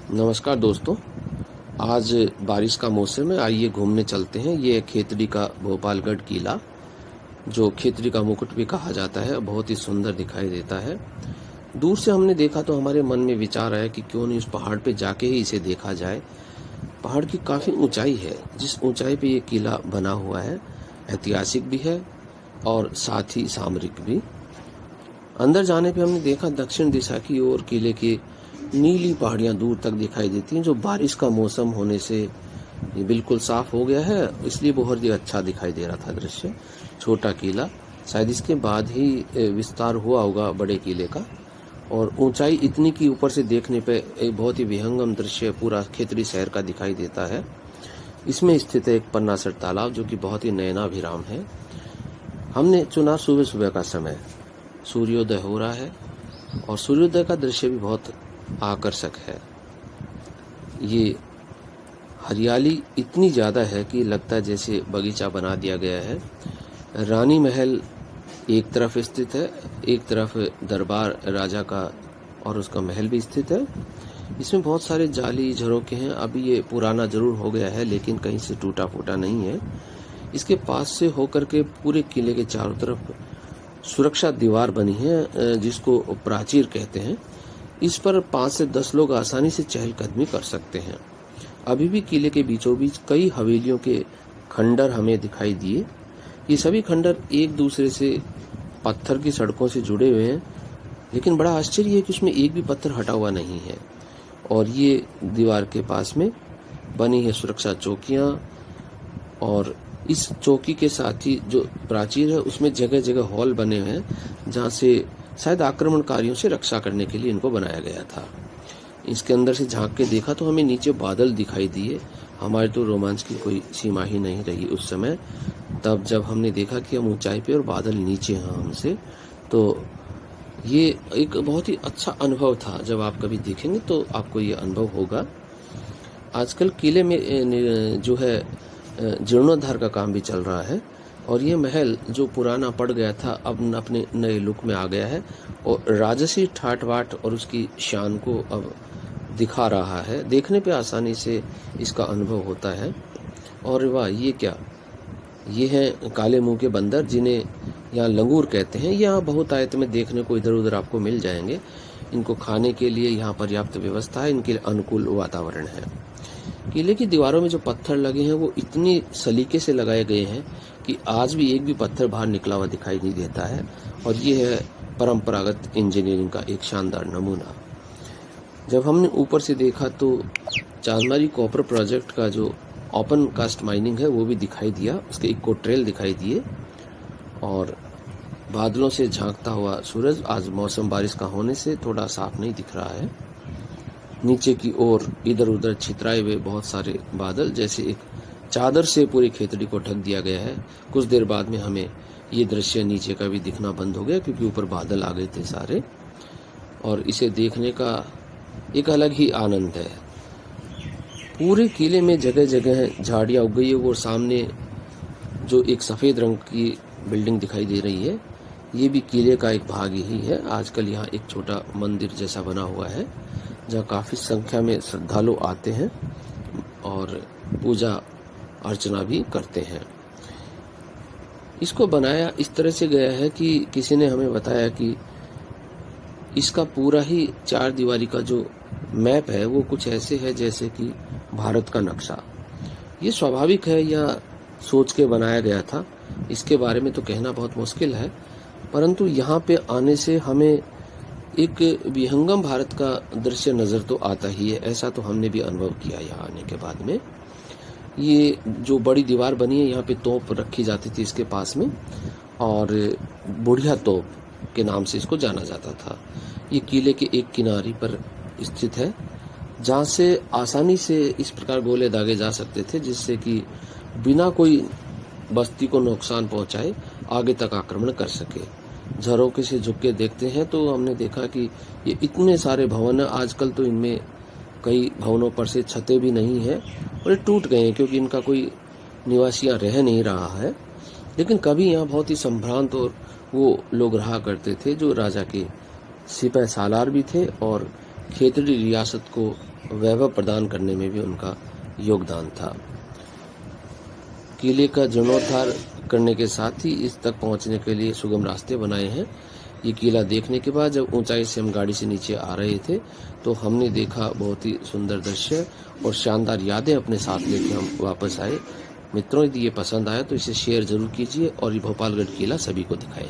नमस्कार दोस्तों। आज बारिश का मौसम है, आइए घूमने चलते हैं। ये है खेतड़ी का भोपालगढ़ किला, जो खेतड़ी का मुकुट भी कहा जाता है। बहुत ही सुंदर दिखाई देता है। दूर से हमने देखा तो हमारे मन में विचार आया कि क्यों नहीं उस पहाड़ पे जाके ही इसे देखा जाए। पहाड़ की काफ़ी ऊंचाई है, जिस ऊंचाई पे ये किला बना हुआ है ऐतिहासिक भी है और साथ ही सामरिक भी। अंदर जाने पे हमने देखा दक्षिण दिशा की ओर किले की नीली पहाड़ियां दूर तक दिखाई देती हैं, जो बारिश का मौसम होने से ये बिल्कुल साफ हो गया है, इसलिए बहुत ही अच्छा दिखाई दे रहा था दृश्य। छोटा किला शायद इसके बाद ही विस्तार हुआ होगा बड़े किले का। और ऊंचाई इतनी कि ऊपर से देखने पे एक बहुत ही विहंगम दृश्य पूरा खेतड़ी शहर का दिखाई देता है। इसमें स्थित है एक पन्नासर तालाब, जो कि बहुत ही नयनाभिराम है। हमने चुना सुबह सुबह का समय, सूर्योदय हो रहा है और सूर्योदय का दृश्य भी बहुत आकर्षक है। ये हरियाली इतनी ज़्यादा है कि लगता है जैसे बगीचा बना दिया गया है। रानी महल एक तरफ स्थित है, एक तरफ दरबार राजा का और उसका महल भी स्थित है। इसमें बहुत सारे जाली झरोखे हैं। अभी ये पुराना जरूर हो गया है, लेकिन कहीं से टूटा फूटा नहीं है। इसके पास से होकर के पूरे किले के चारों तरफ सुरक्षा दीवार बनी है, जिसको प्राचीर कहते हैं। इस पर 5 से 10 लोग आसानी से चहलकदमी कर सकते हैं। अभी भी किले के बीचों बीच कई हवेलियों के खंडर हमें दिखाई दिए। ये सभी खंडर एक दूसरे से पत्थर की सड़कों से जुड़े हुए हैं, लेकिन बड़ा आश्चर्य है कि उसमें एक भी पत्थर हटा हुआ नहीं है। और ये दीवार के पास में बनी है सुरक्षा चौकियां, और इस चौकी के साथ ही जो प्राचीर है उसमें जगह जगह हॉल बने हुए हैं, जहाँ से शायद आक्रमणकारियों से रक्षा करने के लिए इनको बनाया गया था। इसके अंदर से झांक के देखा तो हमें नीचे बादल दिखाई दिए। हमारे तो रोमांच की कोई सीमा ही नहीं रही उस समय। तब जब हमने देखा कि हम ऊंचाई पे और बादल नीचे हैं हमसे, तो ये एक बहुत ही अच्छा अनुभव था। जब आप कभी देखेंगे तो आपको ये अनुभव होगा। आजकल किले में जो है जीर्णोद्धार का काम भी चल रहा है, और ये महल जो पुराना पड़ गया था अब अपने नए लुक में आ गया है और राजसी ठाट बाट और उसकी शान को अब दिखा रहा है। देखने पे आसानी से इसका अनुभव होता है। और वाह, ये क्या, ये हैं काले मुंह के बंदर, जिन्हें यहाँ लंगूर कहते हैं। यहाँ बहुत आयत में देखने को इधर उधर आपको मिल जाएंगे। इनको खाने के लिए यहाँ पर्याप्त व्यवस्था है, इनके अनुकूल वातावरण है। किले की दीवारों में जो पत्थर लगे हैं वो इतनी सलीके से लगाए गए हैं कि आज भी एक भी पत्थर बाहर निकला हुआ दिखाई नहीं देता है। और ये है परंपरागत इंजीनियरिंग का एक शानदार नमूना। जब हमने ऊपर से देखा तो चांदमारी कॉपर प्रोजेक्ट का जो ओपन कास्ट माइनिंग है वो भी दिखाई दिया, उसके इको ट्रेल दिखाई दिए। और बादलों से झांकता हुआ सूरज आज मौसम बारिश का होने से थोड़ा साफ नहीं दिख रहा है। नीचे की ओर इधर उधर छितराए हुए बहुत सारे बादल, जैसे एक चादर से पूरी खेतड़ी को ढक दिया गया है। कुछ देर बाद में हमें ये दृश्य नीचे का भी दिखना बंद हो गया, क्योंकि ऊपर बादल आ गए थे सारे, और इसे देखने का एक अलग ही आनंद है। पूरे किले में जगह जगह झाड़ियाँ उग गई है। वो सामने जो एक सफ़ेद रंग की बिल्डिंग दिखाई दे रही है, ये भी किले का एक भाग ही है। आजकल यहाँ एक छोटा मंदिर जैसा बना हुआ है, जहाँ काफ़ी संख्या में श्रद्धालु आते हैं और पूजा अर्चना भी करते हैं। इसको बनाया इस तरह से गया है कि किसी ने हमें बताया कि इसका पूरा ही 4 दीवारी का जो मैप है वो कुछ ऐसे है जैसे कि भारत का नक्शा। ये स्वाभाविक है या सोच के बनाया गया था, इसके बारे में तो कहना बहुत मुश्किल है। परंतु यहाँ पे आने से हमें एक विहंगम भारत का दृश्य नज़र तो आता ही है। ऐसा तो हमने भी अनुभव किया यहाँ आने के बाद में। ये जो बड़ी दीवार बनी है, यहाँ पे तोप रखी जाती थी इसके पास में, और बुढ़िया तोप के नाम से इसको जाना जाता था। ये किले के एक किनारे पर स्थित है, जहाँ से आसानी से इस प्रकार गोले दागे जा सकते थे, जिससे कि बिना कोई बस्ती को नुकसान पहुँचाए आगे तक आक्रमण कर सके। झरोखे से झुक के देखते हैं तो हमने देखा कि ये इतने सारे भवन हैं। आजकल तो इनमें कई भवनों पर से छतें भी नहीं है और ये टूट गए हैं, क्योंकि इनका कोई निवासियाँ रह नहीं रहा है। लेकिन कभी यहाँ बहुत ही संभ्रांत और वो लोग रहा करते थे जो राजा के सिपह सालार भी थे और खेतड़ी रियासत को वैभव प्रदान करने में भी उनका योगदान था। किले का जीर्णोद्धार करने के साथ ही इस तक पहुंचने के लिए सुगम रास्ते बनाए हैं। ये किला देखने के बाद जब ऊंचाई से हम गाड़ी से नीचे आ रहे थे तो हमने देखा बहुत ही सुंदर दृश्य और शानदार यादें अपने साथ लेके हम वापस आए। मित्रों, यदि ये पसंद आया तो इसे शेयर जरूर कीजिए और ये भोपालगढ़ किला सभी को दिखाएं।